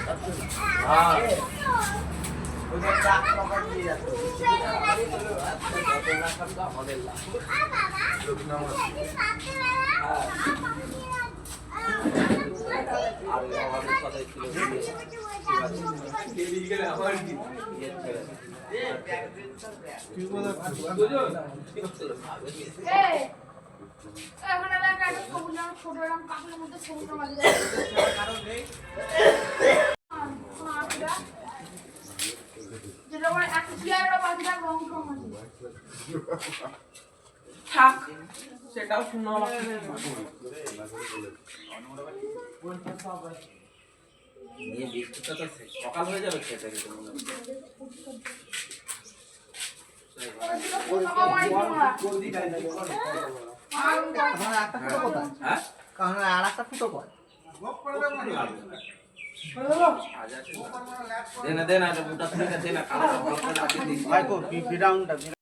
हाँ उधर चाक पकड़ लिए जाते থাক সেটাও শুনো নিয়ে বৃষ্টিটা তো সকাল হয়ে যাবে খেতে খেতে মনে হচ্ছে আর একটা ফুটো কর দেনা দেনা মোটা থেকে দেনা কালো